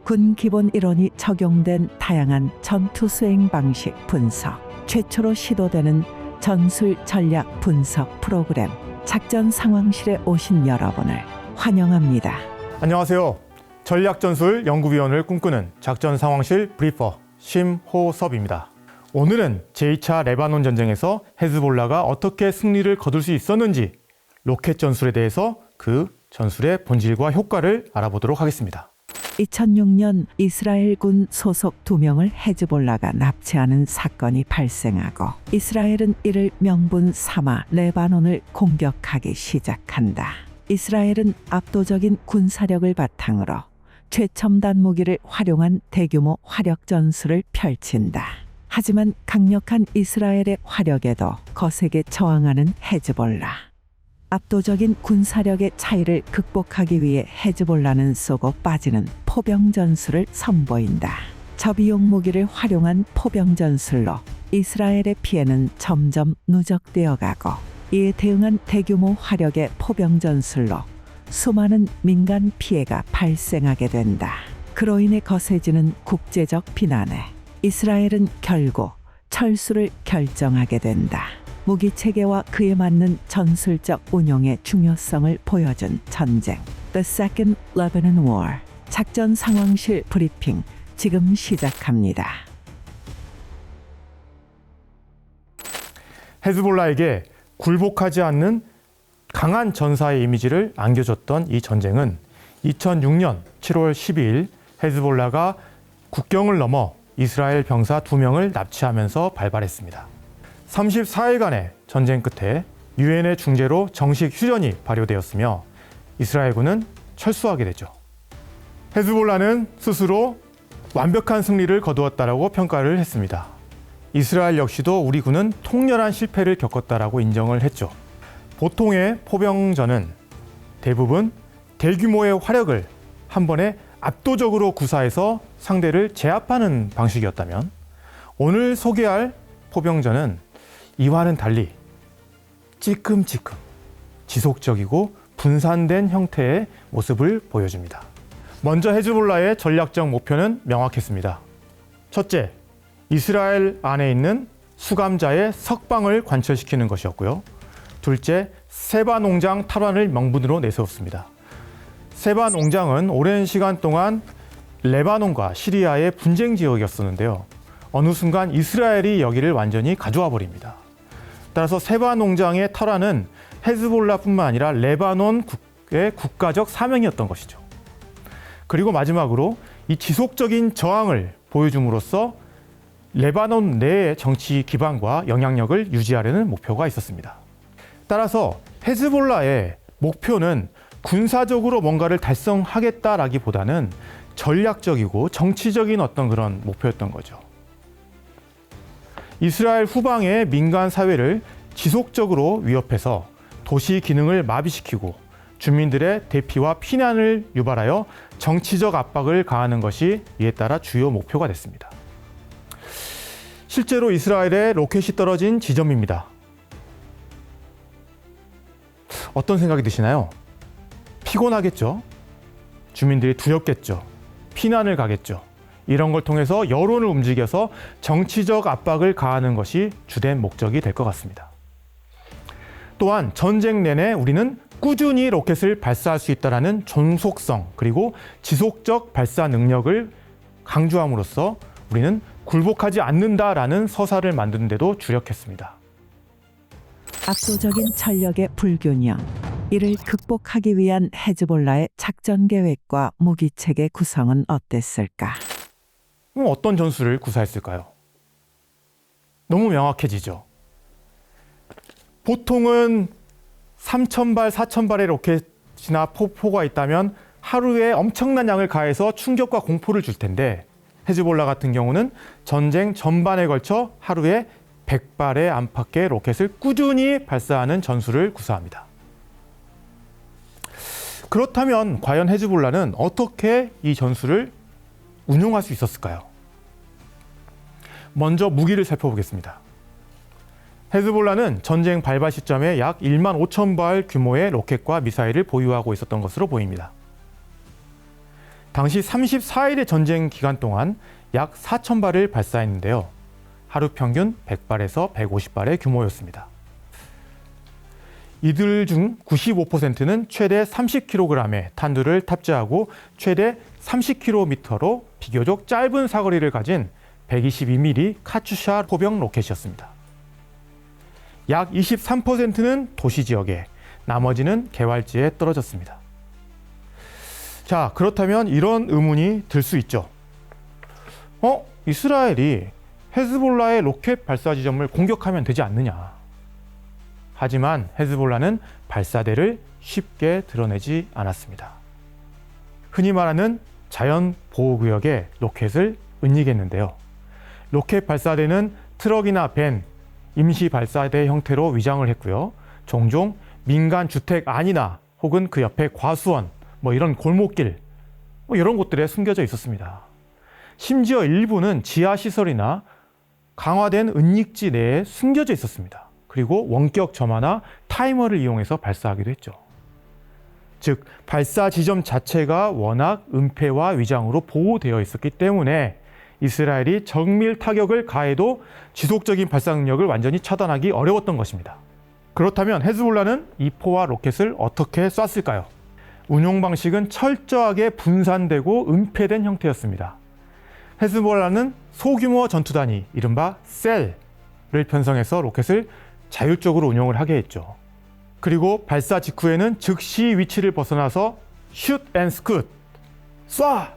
군 기본 이론이 적용된 다양한 전투 수행 방식 분석, 최초로 시도되는 전술 전략 분석 프로그램 작전 상황실에 오신 여러분을 환영합니다. 안녕하세요. 전략전술 연구위원을 꿈꾸는 작전 상황실 브리퍼 심호섭입니다. 오늘은 제2차 레바논 전쟁에서 헤즈볼라가 어떻게 승리를 거둘 수 있었는지 로켓 전술에 대해서 그 전술의 본질과 효과를 알아보도록 하겠습니다. 2006년 이스라엘 군 소속 2명을 헤즈볼라가 납치하는 사건이 발생하고 이스라엘은 이를 명분 삼아 레바논을 공격하기 시작한다. 이스라엘은 압도적인 군사력을 바탕으로 최첨단 무기를 활용한 대규모 화력 전술을 펼친다. 하지만 강력한 이스라엘의 화력에도 거세게 저항하는 헤즈볼라. 압도적인 군사력의 차이를 극복하기 위해 헤즈볼라는 쏘고 빠지는 포병 전술을 선보인다. 저비용 무기를 활용한 포병 전술로 이스라엘의 피해는 점점 누적되어 가고 이에 대응한 대규모 화력의 포병 전술로 수많은 민간 피해가 발생하게 된다. 그로 인해 거세지는 국제적 비난에 이스라엘은 결국 철수를 결정하게 된다. 무기 체계와 그에 맞는 전술적 운용의 중요성을 보여준 전쟁 The Second Lebanon War 작전 상황실 브리핑 지금 시작합니다. 헤즈볼라에게 굴복하지 않는 강한 전사의 이미지를 안겨줬던 이 전쟁은 2006년 7월 12일 헤즈볼라가 국경을 넘어 이스라엘 병사 2명을 납치하면서 발발했습니다. 34일간의 전쟁 끝에 유엔의 중재로 정식 휴전이 발효되었으며 이스라엘군은 철수하게 되죠. 헤즈볼라는 스스로 완벽한 승리를 거두었다라고 평가를 했습니다. 이스라엘 역시도 우리 군은 통렬한 실패를 겪었다라고 인정을 했죠. 보통의 포병전은 대부분 대규모의 화력을 한 번에 압도적으로 구사해서 상대를 제압하는 방식이었다면 오늘 소개할 포병전은 이와는 달리 찌끔찌끔 지속적이고 분산된 형태의 모습을 보여줍니다. 먼저 헤즈볼라의 전략적 목표는 명확했습니다. 첫째, 이스라엘 안에 있는 수감자의 석방을 관철시키는 것이었고요. 둘째, 세바 농장 탈환을 명분으로 내세웠습니다. 세바 농장은 오랜 시간 동안 레바논과 시리아의 분쟁 지역이었었는데요. 어느 순간 이스라엘이 여기를 완전히 가져와 버립니다. 따라서 세바 농장의 탈환은 헤즈볼라뿐만 아니라 레바논의 국가적 사명이었던 것이죠. 그리고 마지막으로 이 지속적인 저항을 보여줌으로써 레바논 내의 정치 기반과 영향력을 유지하려는 목표가 있었습니다. 따라서 헤즈볼라의 목표는 군사적으로 뭔가를 달성하겠다라기보다는 전략적이고 정치적인 어떤 그런 목표였던 거죠. 이스라엘 후방의 민간 사회를 지속적으로 위협해서 도시 기능을 마비시키고 주민들의 대피와 피난을 유발하여 정치적 압박을 가하는 것이 이에 따라 주요 목표가 됐습니다. 실제로 이스라엘에 로켓이 떨어진 지점입니다. 어떤 생각이 드시나요? 피곤하겠죠? 주민들이 두렵겠죠? 피난을 가겠죠? 이런 걸 통해서 여론을 움직여서 정치적 압박을 가하는 것이 주된 목적이 될 것 같습니다. 또한 전쟁 내내 우리는 꾸준히 로켓을 발사할 수 있다는 존속성 그리고 지속적 발사 능력을 강조함으로써 우리는 굴복하지 않는다라는 서사를 만드는 데도 주력했습니다. 압도적인 전력의 불균형, 이를 극복하기 위한 헤즈볼라의 작전 계획과 무기체계 구성은 어땠을까? 어떤 전술을 구사했을까요? 너무 명확해지죠. 보통은 3,000발, 4,000발의 로켓이나 포가 있다면 하루에 엄청난 양을 가해서 충격과 공포를 줄 텐데 헤즈볼라 같은 경우는 전쟁 전반에 걸쳐 하루에 100발의 안팎의 로켓을 꾸준히 발사하는 전술을 구사합니다. 그렇다면 과연 헤즈볼라는 어떻게 이 전술을 운용할 수 있었을까요? 먼저 무기를 살펴보겠습니다. 헤즈볼라는 전쟁 발발 시점에 약 1만 5천 발 규모의 로켓과 미사일을 보유하고 있었던 것으로 보입니다. 당시 34일의 전쟁 기간 동안 약 4,000발을 발사했는데요. 하루 평균 100발에서 150발의 규모였습니다. 이들 중 95%는 최대 30kg의 탄두를 탑재하고 최대 30km로 비교적 짧은 사거리를 가진 122mm 카츄샤 포병 로켓이었습니다. 약 23%는 도시 지역에, 나머지는 개활지에 떨어졌습니다. 자, 그렇다면 이런 의문이 들 수 있죠. 이스라엘이 헤즈볼라의 로켓 발사 지점을 공격하면 되지 않느냐. 하지만 헤즈볼라는 발사대를 쉽게 드러내지 않았습니다. 흔히 말하는 자연 보호구역에 로켓을 은닉했는데요. 로켓 발사대는 트럭이나 밴, 임시 발사대 형태로 위장을 했고요. 종종 민간 주택 안이나 혹은 그 옆에 과수원, 이런 골목길, 이런 곳들에 숨겨져 있었습니다. 심지어 일부는 지하시설이나 강화된 은닉지 내에 숨겨져 있었습니다. 그리고 원격 점화나 타이머를 이용해서 발사하기도 했죠. 즉, 발사 지점 자체가 워낙 은폐와 위장으로 보호되어 있었기 때문에 이스라엘이 정밀 타격을 가해도 지속적인 발사 능력을 완전히 차단하기 어려웠던 것입니다. 그렇다면 헤즈볼라는 이 포와 로켓을 어떻게 쐈을까요? 운용 방식은 철저하게 분산되고 은폐된 형태였습니다. 헤즈볼라는 소규모 전투단위, 이른바 셀을 편성해서 로켓을 자율적으로 운용을 하게 했죠. 그리고 발사 직후에는 즉시 위치를 벗어나서 슛 앤 스쿠트, 쏴!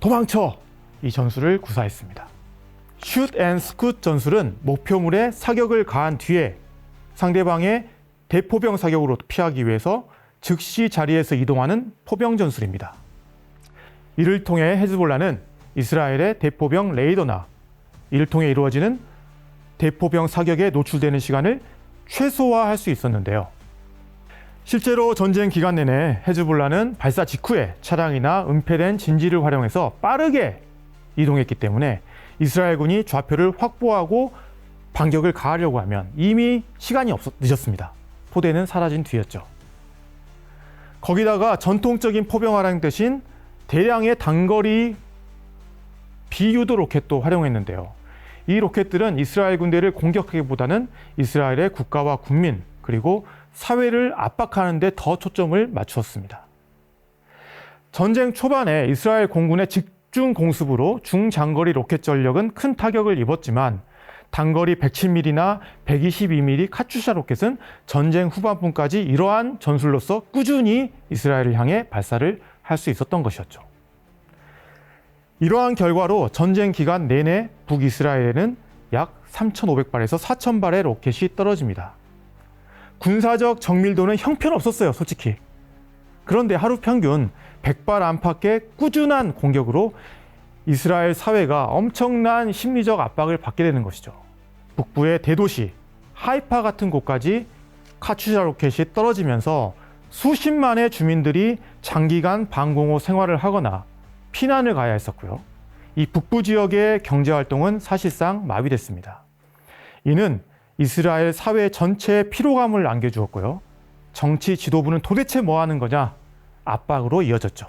도망쳐! 이 전술을 구사했습니다. 슛 앤 스쿠트 전술은 목표물에 사격을 가한 뒤에 상대방의 대포병 사격으로 피하기 위해서 즉시 자리에서 이동하는 포병 전술입니다. 이를 통해 헤즈볼라는 이스라엘의 대포병 레이더나 이를 통해 이루어지는 대포병 사격에 노출되는 시간을 최소화할 수 있었는데요. 실제로 전쟁 기간 내내 헤즈볼라는 발사 직후에 차량이나 은폐된 진지를 활용해서 빠르게 이동했기 때문에 이스라엘군이 좌표를 확보하고 반격을 가하려고 하면 이미 시간이 늦었습니다. 포대는 사라진 뒤였죠. 거기다가 전통적인 포병 활용 대신 대량의 단거리 비유도 로켓도 활용했는데요. 이 로켓들은 이스라엘 군대를 공격하기보다는 이스라엘의 국가와 국민 그리고 사회를 압박하는 데 더 초점을 맞추었습니다. 전쟁 초반에 이스라엘 공군의 집중 공습으로 중장거리 로켓 전력은 큰 타격을 입었지만 단거리 110mm나 122mm 카츄샤 로켓은 전쟁 후반부까지 이러한 전술로서 꾸준히 이스라엘을 향해 발사를 할 수 있었던 것이었죠. 이러한 결과로 전쟁 기간 내내 북이스라엘에는 약 3,500발에서 4,000발의 로켓이 떨어집니다. 군사적 정밀도는 형편없었어요, 솔직히. 그런데 하루 평균 100발 안팎의 꾸준한 공격으로 이스라엘 사회가 엄청난 심리적 압박을 받게 되는 것이죠. 북부의 대도시 하이파 같은 곳까지 카츄샤 로켓이 떨어지면서 수십만의 주민들이 장기간 방공호 생활을 하거나 피난을 가야 했었고요. 이 북부 지역의 경제활동은 사실상 마비됐습니다. 이는 이스라엘 사회 전체에 피로감을 안겨주었고요. 정치 지도부는 도대체 뭐 하는 거냐? 압박으로 이어졌죠.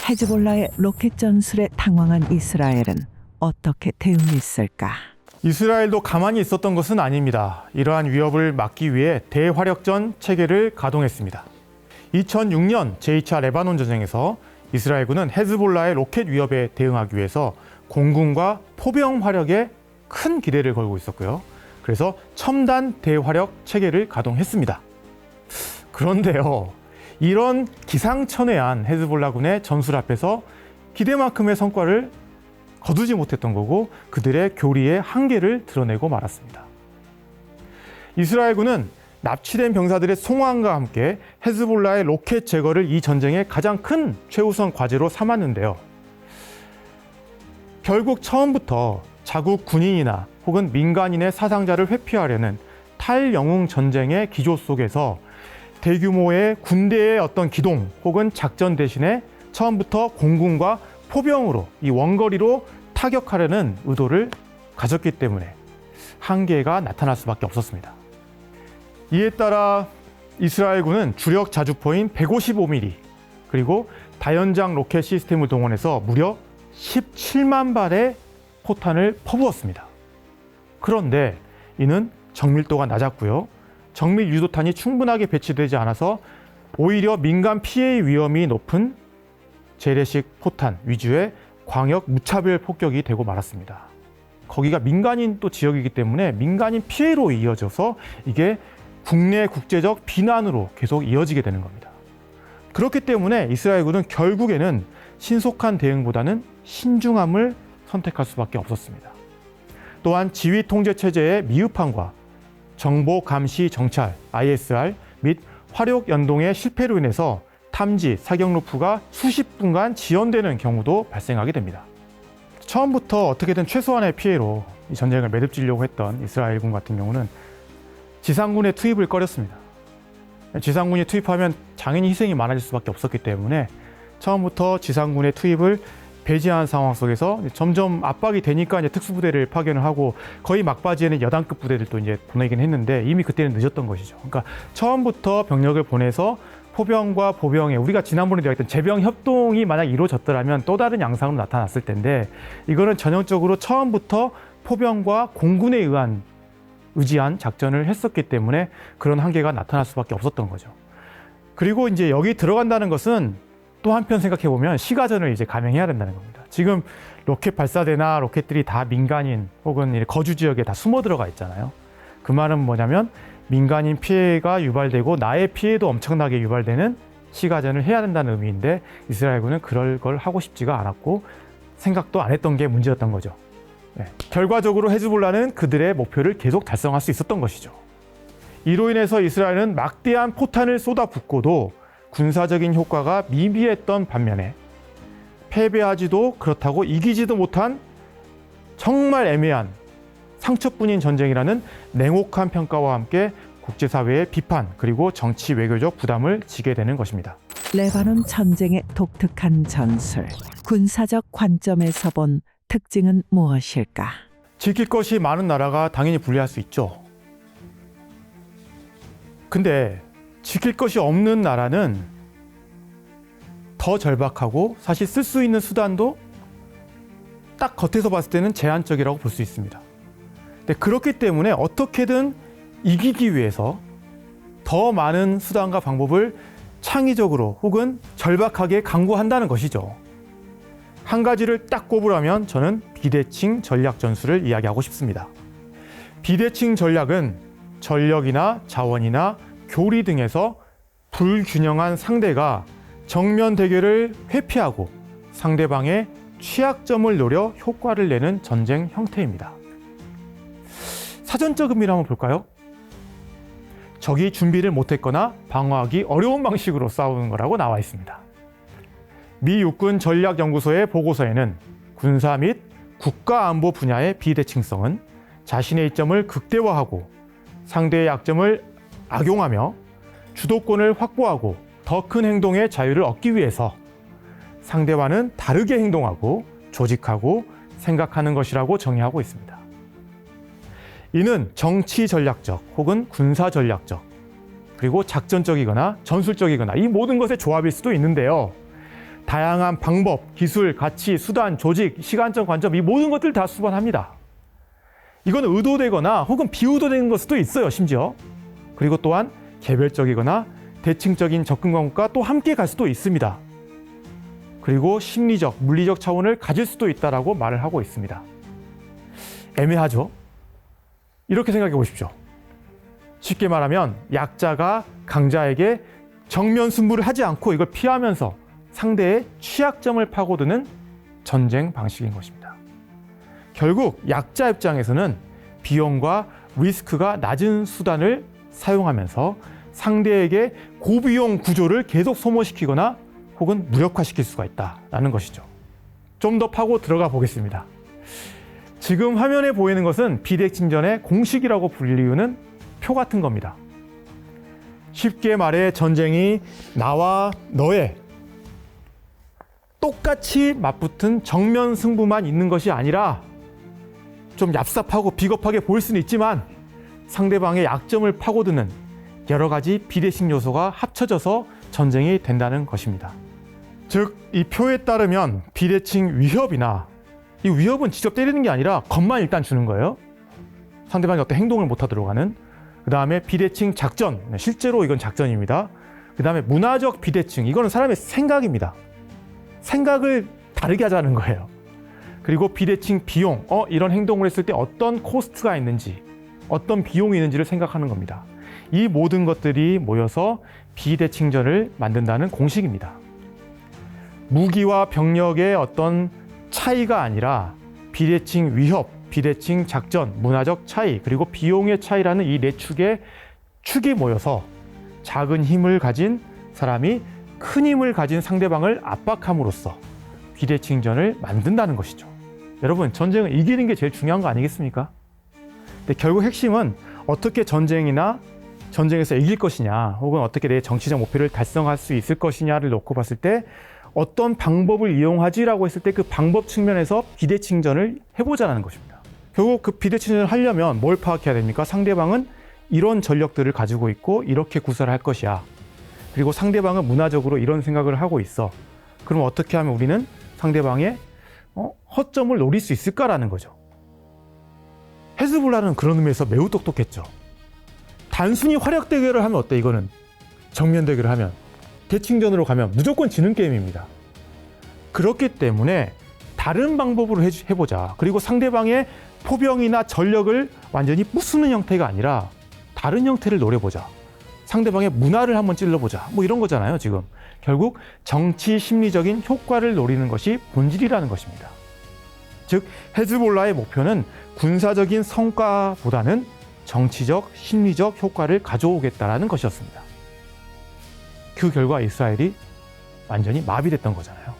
헤즈볼라의 로켓 전술에 당황한 이스라엘은 어떻게 대응했을까? 이스라엘도 가만히 있었던 것은 아닙니다. 이러한 위협을 막기 위해 대화력전 체계를 가동했습니다. 2006년 제2차 레바논 전쟁에서 이스라엘군은 헤즈볼라의 로켓 위협에 대응하기 위해서 공군과 포병 화력에 큰 기대를 걸고 있었고요. 그래서 첨단 대화력 체계를 가동했습니다. 그런데요, 이런 기상천외한 헤즈볼라군의 전술 앞에서 기대만큼의 성과를 거두지 못했던 거고 그들의 교리의 한계를 드러내고 말았습니다. 이스라엘군은 납치된 병사들의 송환과 함께 헤즈볼라의 로켓 제거를 이 전쟁의 가장 큰 최우선 과제로 삼았는데요. 결국 처음부터 자국 군인이나 혹은 민간인의 사상자를 회피하려는 탈영웅 전쟁의 기조 속에서 대규모의 군대의 어떤 기동 혹은 작전 대신에 처음부터 공군과 포병으로 이 원거리로 타격하려는 의도를 가졌기 때문에 한계가 나타날 수밖에 없었습니다. 이에 따라 이스라엘군은 주력 자주포인 155mm 그리고 다연장 로켓 시스템을 동원해서 무려 17만 발의 포탄을 퍼부었습니다. 그런데 이는 정밀도가 낮았고요. 정밀 유도탄이 충분하게 배치되지 않아서 오히려 민간 피해의 위험이 높은 재래식 포탄 위주의 광역 무차별 폭격이 되고 말았습니다. 거기가 민간인 또 지역이기 때문에 민간인 피해로 이어져서 이게 국내 국제적 비난으로 계속 이어지게 되는 겁니다. 그렇기 때문에 이스라엘군은 결국에는 신속한 대응보다는 신중함을 선택할 수밖에 없었습니다. 또한 지휘 통제 체제의 미흡함과 정보 감시 정찰 ISR 및 화력 연동의 실패로 인해서 탐지, 사격 루프가 수십 분간 지연되는 경우도 발생하게 됩니다. 처음부터 어떻게든 최소한의 피해로 이 전쟁을 매듭지려고 했던 이스라엘군 같은 경우는 지상군의 투입을 꺼렸습니다. 지상군이 투입하면 당연히 희생이 많아질 수밖에 없었기 때문에 처음부터 지상군의 투입을 배제한 상황 속에서 점점 압박이 되니까 이제 특수부대를 파견을 하고 거의 막바지에는 여단급 부대들도 이제 보내긴 했는데 이미 그때는 늦었던 것이죠. 그러니까 처음부터 병력을 보내서 포병과 보병의 우리가 지난번에 이야기했던 재병 협동이 만약 이루어졌더라면 또 다른 양상으로 나타났을 텐데 이거는 전형적으로 처음부터 포병과 공군에 의지한 작전을 했었기 때문에 그런 한계가 나타날 수밖에 없었던 거죠. 그리고 이제 여기 들어간다는 것은 또 한편 생각해 보면 시가전을 이제 감행해야 된다는 겁니다. 지금 로켓 발사대나 로켓들이 다 민간인 혹은 거주 지역에 다 숨어 들어가 있잖아요. 그 말은 뭐냐면 민간인 피해가 유발되고 나의 피해도 엄청나게 유발되는 시가전을 해야 된다는 의미인데 이스라엘군은 그럴 걸 하고 싶지가 않았고 생각도 안 했던 게 문제였던 거죠. 네. 결과적으로 헤즈볼라는 그들의 목표를 계속 달성할 수 있었던 것이죠. 이로 인해서 이스라엘은 막대한 포탄을 쏟아붓고도 군사적인 효과가 미비했던 반면에 패배하지도 그렇다고 이기지도 못한 정말 애매한 상처뿐인 전쟁이라는 냉혹한 평가와 함께 국제사회의 비판 그리고 정치 외교적 부담을 지게 되는 것입니다. 레바논 전쟁의 독특한 전술, 군사적 관점에서 본 특징은 무엇일까? 지킬 것이 많은 나라가 당연히 불리할 수 있죠. 근데 지킬 것이 없는 나라는 더 절박하고 사실 쓸 수 있는 수단도 딱 겉에서 봤을 때는 제한적이라고 볼 수 있습니다. 근데 그렇기 때문에 어떻게든 이기기 위해서 더 많은 수단과 방법을 창의적으로 혹은 절박하게 강구한다는 것이죠. 한 가지를 딱 꼽으라면 저는 비대칭 전략 전술을 이야기하고 싶습니다. 비대칭 전략은 전력이나 자원이나 교리 등에서 불균형한 상대가 정면 대결을 회피하고 상대방의 취약점을 노려 효과를 내는 전쟁 형태입니다. 사전적 의미를 한번 볼까요? 적이 준비를 못했거나 방어하기 어려운 방식으로 싸우는 거라고 나와 있습니다. 미 육군 전략연구소의 보고서에는 군사 및 국가안보 분야의 비대칭성은 자신의 이점을 극대화하고 상대의 약점을 악용하며 주도권을 확보하고 더 큰 행동의 자유를 얻기 위해서 상대와는 다르게 행동하고 조직하고 생각하는 것이라고 정의하고 있습니다. 이는 정치 전략적 혹은 군사 전략적 그리고 작전적이거나 전술적이거나 이 모든 것의 조합일 수도 있는데요. 다양한 방법, 기술, 가치, 수단, 조직, 시간적 관점 이 모든 것들 다 수반합니다. 이건 의도되거나 혹은 비의도된 걸 수도 있어요, 심지어. 그리고 또한 개별적이거나 대칭적인 접근 방법과 또 함께 갈 수도 있습니다. 그리고 심리적, 물리적 차원을 가질 수도 있다라고 말을 하고 있습니다. 애매하죠? 이렇게 생각해 보십시오. 쉽게 말하면 약자가 강자에게 정면 승부를 하지 않고 이걸 피하면서 상대의 취약점을 파고드는 전쟁 방식인 것입니다. 결국 약자 입장에서는 비용과 리스크가 낮은 수단을 사용하면서 상대에게 고비용 구조를 계속 소모시키거나 혹은 무력화시킬 수가 있다는 것이죠. 좀 더 파고 들어가 보겠습니다. 지금 화면에 보이는 것은 비대칭전의 공식이라고 불리우는 표 같은 겁니다. 쉽게 말해 전쟁이 나와 너의 똑같이 맞붙은 정면 승부만 있는 것이 아니라 좀 얍삽하고 비겁하게 보일 수는 있지만 상대방의 약점을 파고드는 여러 가지 비대칭 요소가 합쳐져서 전쟁이 된다는 것입니다. 즉, 이 표에 따르면 비대칭 위협이나 이 위협은 직접 때리는 게 아니라 겁만 일단 주는 거예요. 상대방이 어떤 행동을 못하도록 하는. 그 다음에 비대칭 작전, 실제로 이건 작전입니다. 그 다음에 문화적 비대칭, 이거는 사람의 생각입니다. 생각을 다르게 하자는 거예요. 그리고 비대칭 비용, 이런 행동을 했을 때 어떤 코스트가 있는지, 어떤 비용이 있는지를 생각하는 겁니다. 이 모든 것들이 모여서 비대칭전을 만든다는 공식입니다. 무기와 병력의 어떤 차이가 아니라 비대칭 위협, 비대칭 작전, 문화적 차이, 그리고 비용의 차이라는 이 네 축이 모여서 작은 힘을 가진 사람이 큰 힘을 가진 상대방을 압박함으로써 비대칭전을 만든다는 것이죠. 여러분, 전쟁은 이기는 게 제일 중요한 거 아니겠습니까? 근데 결국 핵심은 어떻게 전쟁에서 이길 것이냐, 혹은 어떻게 내 정치적 목표를 달성할 수 있을 것이냐를 놓고 봤을 때 어떤 방법을 이용하지라고 했을 때 그 방법 측면에서 비대칭전을 해보자는 것입니다. 결국 그 비대칭전을 하려면 뭘 파악해야 됩니까? 상대방은 이런 전력들을 가지고 있고 이렇게 구사를 할 것이야. 그리고 상대방은 문화적으로 이런 생각을 하고 있어. 그럼 어떻게 하면 우리는 상대방의 허점을 노릴 수 있을까라는 거죠. 헤즈볼라는 그런 의미에서 매우 똑똑했죠. 단순히 화력 대결을 하면 어때? 이거는 정면 대결을 하면, 대칭전으로 가면 무조건 지는 게임입니다. 그렇기 때문에 다른 방법으로 해보자. 그리고 상대방의 포병이나 전력을 완전히 부수는 형태가 아니라 다른 형태를 노려보자. 상대방의 문화를 한번 찔러보자. 뭐 이런 거잖아요, 지금. 결국 정치 심리적인 효과를 노리는 것이 본질이라는 것입니다. 즉, 헤즈볼라의 목표는 군사적인 성과보다는 정치적, 심리적 효과를 가져오겠다라는 것이었습니다. 그 결과 이스라엘이 완전히 마비됐던 거잖아요.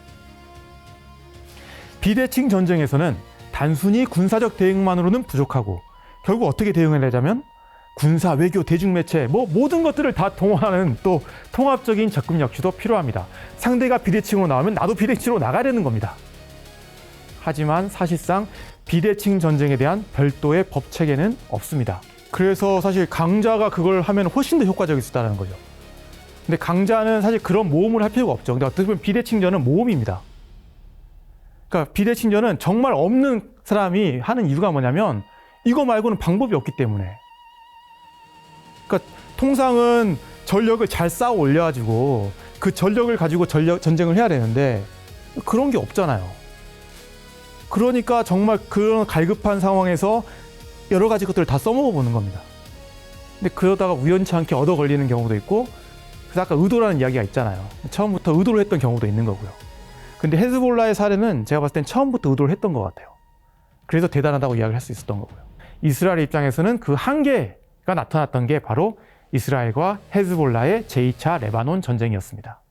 비대칭 전쟁에서는 단순히 군사적 대응만으로는 부족하고 결국 어떻게 대응을 하자면 군사, 외교, 대중매체 모든 것들을 다 동원하는 또 통합적인 접근 역시도 필요합니다. 상대가 비대칭으로 나오면 나도 비대칭으로 나가야 되는 겁니다. 하지만 사실상 비대칭 전쟁에 대한 별도의 법 체계는 없습니다. 그래서 사실 강자가 그걸 하면 훨씬 더 효과적일 수 있다는 거죠. 근데 강자는 사실 그런 모험을 할 필요가 없죠. 근데 어떻게 보면 비대칭전은 모험입니다. 그러니까 비대칭전은 정말 없는 사람이 하는 이유가 뭐냐면 이거 말고는 방법이 없기 때문에. 그러니까 통상은 전력을 잘 쌓아 올려가지고 그 전력을 가지고 전쟁을 해야 되는데 그런 게 없잖아요. 그러니까 정말 그런 갈급한 상황에서 여러 가지 것들을 다 써먹어 보는 겁니다. 근데 그러다가 우연치 않게 얻어 걸리는 경우도 있고, 그래서 아까 의도라는 이야기가 있잖아요. 처음부터 의도를 했던 경우도 있는 거고요. 근데 헤즈볼라의 사례는 제가 봤을 땐 처음부터 의도를 했던 것 같아요. 그래서 대단하다고 이야기를 할 수 있었던 거고요. 이스라엘 입장에서는 그 한계가 나타났던 게 바로 이스라엘과 헤즈볼라의 제2차 레바논 전쟁이었습니다.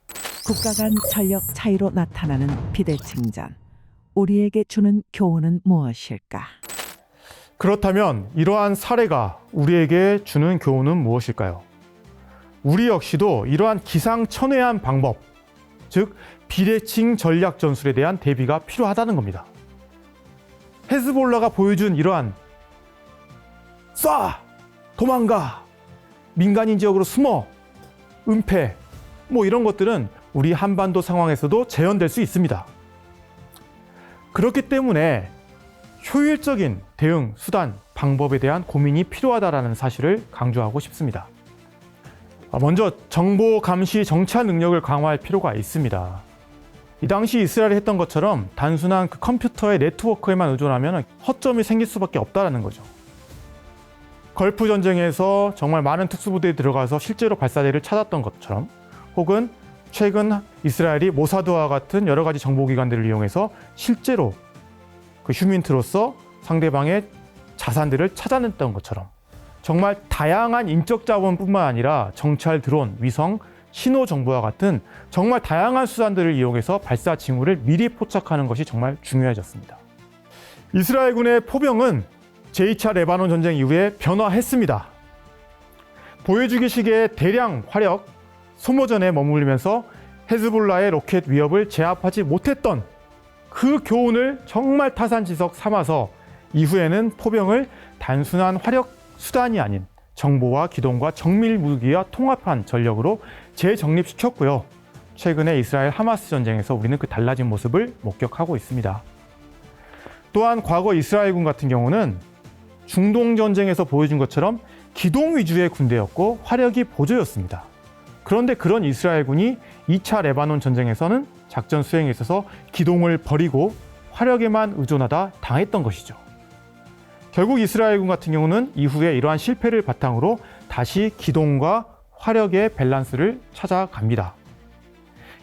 국가 간 전력 차이로 나타나는 비대칭전. 우리에게 주는 교훈은 무엇일까? 그렇다면 이러한 사례가 우리에게 주는 교훈은 무엇일까요? 우리 역시도 이러한 기상천외한 방법, 즉 비대칭 전략 전술에 대한 대비가 필요하다는 겁니다. 헤즈볼라가 보여준 이러한 쏴! 도망가! 민간인 지역으로 숨어! 은폐! 이런 것들은 우리 한반도 상황에서도 재현될 수 있습니다. 그렇기 때문에 효율적인 대응, 수단, 방법에 대한 고민이 필요하다는 사실을 강조하고 싶습니다. 먼저 정보 감시 정찰 능력을 강화할 필요가 있습니다. 이 당시 이스라엘이 했던 것처럼 단순한 그 컴퓨터의 네트워크에만 의존하면 허점이 생길 수밖에 없다는 거죠. 걸프 전쟁에서 정말 많은 특수부대에 들어가서 실제로 발사대를 찾았던 것처럼, 혹은 최근 이스라엘이 모사드와 같은 여러 가지 정보기관들을 이용해서 실제로 그 휴민트로서 상대방의 자산들을 찾아냈던 것처럼 정말 다양한 인적 자원뿐만 아니라 정찰 드론, 위성, 신호 정보와 같은 정말 다양한 수단들을 이용해서 발사 징후를 미리 포착하는 것이 정말 중요해졌습니다. 이스라엘군의 포병은 제2차 레바논 전쟁 이후에 변화했습니다. 보여주기식의 대량 화력, 소모전에 머물면서 헤즈볼라의 로켓 위협을 제압하지 못했던 그 교훈을 정말 타산지석 삼아서 이후에는 포병을 단순한 화력 수단이 아닌 정보와 기동과 정밀 무기와 통합한 전력으로 재정립시켰고요. 최근에 이스라엘 하마스 전쟁에서 우리는 그 달라진 모습을 목격하고 있습니다. 또한 과거 이스라엘군 같은 경우는 중동 전쟁에서 보여준 것처럼 기동 위주의 군대였고 화력이 보조였습니다. 그런데 그런 이스라엘군이 2차 레바논 전쟁에서는 작전 수행에 있어서 기동을 버리고 화력에만 의존하다 당했던 것이죠. 결국 이스라엘군 같은 경우는 이후에 이러한 실패를 바탕으로 다시 기동과 화력의 밸런스를 찾아갑니다.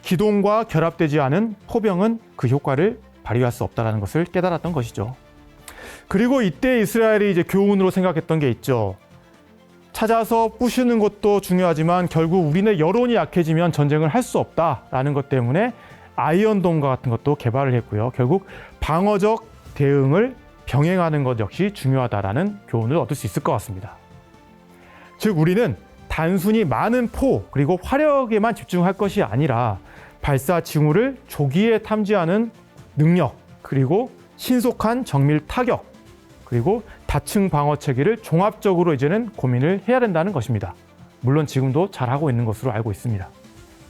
기동과 결합되지 않은 포병은 그 효과를 발휘할 수 없다는 것을 깨달았던 것이죠. 그리고 이때 이스라엘이 이제 교훈으로 생각했던 게 있죠. 찾아서 부수는 것도 중요하지만 결국 우리는 여론이 약해지면 전쟁을 할 수 없다라는 것 때문에 아이언돔과 같은 것도 개발을 했고요. 결국 방어적 대응을 병행하는 것 역시 중요하다라는 교훈을 얻을 수 있을 것 같습니다. 즉 우리는 단순히 많은 포 그리고 화력에만 집중할 것이 아니라 발사 징후를 조기에 탐지하는 능력, 그리고 신속한 정밀 타격, 그리고 다층 방어 체계를 종합적으로 이제는 고민을 해야 된다는 것입니다. 물론 지금도 잘하고 있는 것으로 알고 있습니다.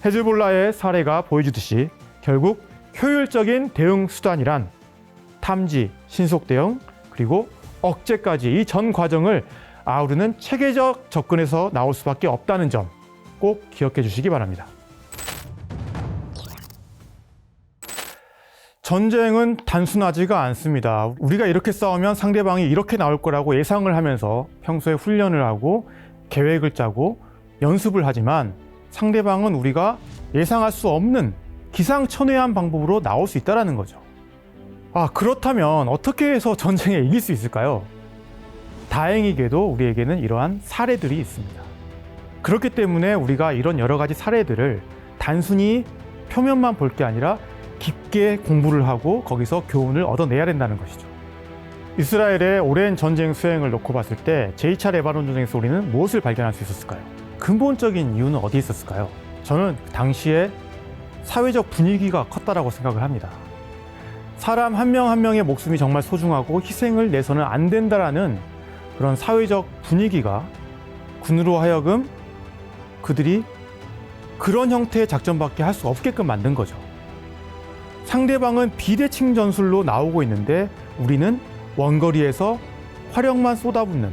헤즈볼라의 사례가 보여주듯이 결국 효율적인 대응 수단이란 탐지, 신속 대응, 그리고 억제까지 이 전 과정을 아우르는 체계적 접근에서 나올 수밖에 없다는 점 꼭 기억해 주시기 바랍니다. 전쟁은 단순하지가 않습니다. 우리가 이렇게 싸우면 상대방이 이렇게 나올 거라고 예상을 하면서 평소에 훈련을 하고 계획을 짜고 연습을 하지만 상대방은 우리가 예상할 수 없는 기상천외한 방법으로 나올 수 있다는 거죠. 그렇다면 어떻게 해서 전쟁에 이길 수 있을까요? 다행히게도 우리에게는 이러한 사례들이 있습니다. 그렇기 때문에 우리가 이런 여러 가지 사례들을 단순히 표면만 볼 게 아니라 깊게 공부를 하고 거기서 교훈을 얻어내야 된다는 것이죠. 이스라엘의 오랜 전쟁 수행을 놓고 봤을 때 제2차 레바논 전쟁에서 우리는 무엇을 발견할 수 있었을까요? 근본적인 이유는 어디에 있었을까요? 저는 당시에 사회적 분위기가 컸다라고 생각을 합니다. 사람 한 명 한 명의 목숨이 정말 소중하고 희생을 내서는 안 된다라는 그런 사회적 분위기가 군으로 하여금 그들이 그런 형태의 작전밖에 할 수 없게끔 만든 거죠. 상대방은 비대칭 전술로 나오고 있는데 우리는 원거리에서 화력만 쏟아붓는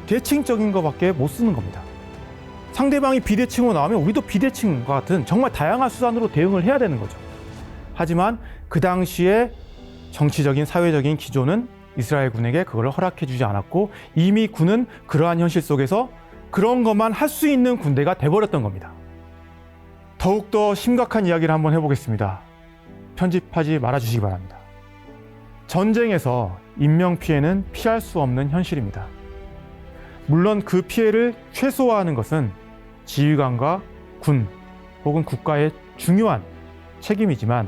대칭적인 것밖에 못 쓰는 겁니다. 상대방이 비대칭으로 나오면 우리도 비대칭과 같은 정말 다양한 수단으로 대응을 해야 되는 거죠. 하지만 그 당시에 정치적인 사회적인 기조는 이스라엘 군에게 그걸 허락해 주지 않았고 이미 군은 그러한 현실 속에서 그런 것만 할 수 있는 군대가 돼버렸던 겁니다. 더욱더 심각한 이야기를 한번 해보겠습니다. 편집하지 말아주시기 바랍니다. 전쟁에서 인명피해는 피할 수 없는 현실입니다. 물론 그 피해를 최소화하는 것은 지휘관과 군 혹은 국가의 중요한 책임이지만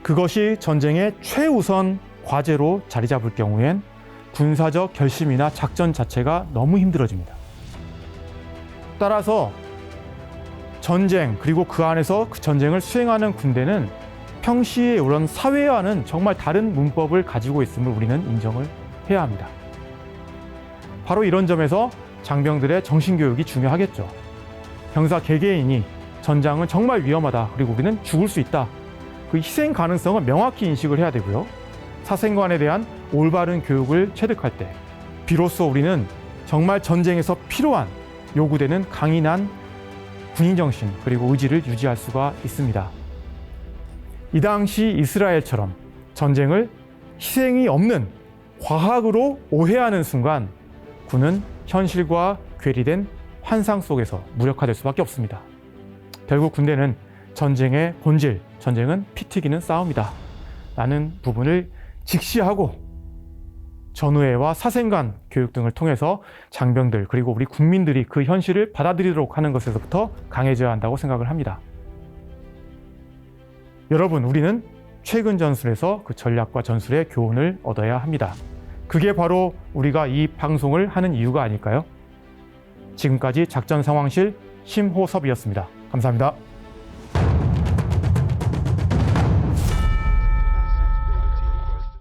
그것이 전쟁의 최우선 과제로 자리 잡을 경우엔 군사적 결심이나 작전 자체가 너무 힘들어집니다. 따라서 전쟁 그리고 그 안에서 그 전쟁을 수행하는 군대는 평시에 이런 사회와는 정말 다른 문법을 가지고 있음을 우리는 인정을 해야 합니다. 바로 이런 점에서 장병들의 정신교육이 중요하겠죠. 병사 개개인이 전장은 정말 위험하다. 그리고 우리는 죽을 수 있다. 그 희생 가능성을 명확히 인식을 해야 되고요. 사생관에 대한 올바른 교육을 체득할 때 비로소 우리는 정말 전쟁에서 필요한 요구되는 강인한 군인정신 그리고 의지를 유지할 수가 있습니다. 이 당시 이스라엘처럼 전쟁을 희생이 없는 과학으로 오해하는 순간 군은 현실과 괴리된 환상 속에서 무력화될 수밖에 없습니다. 결국 군대는 전쟁의 본질, 전쟁은 피 튀기는 싸움이다 라는 부분을 직시하고 전우회와 사생관 교육 등을 통해서 장병들 그리고 우리 국민들이 그 현실을 받아들이도록 하는 것에서부터 강해져야 한다고 생각을 합니다. 여러분, 우리는 최근 전술에서 그 전략과 전술의 교훈을 얻어야 합니다. 그게 바로 우리가 이 방송을 하는 이유가 아닐까요? 지금까지 작전상황실 심호섭이었습니다. 감사합니다.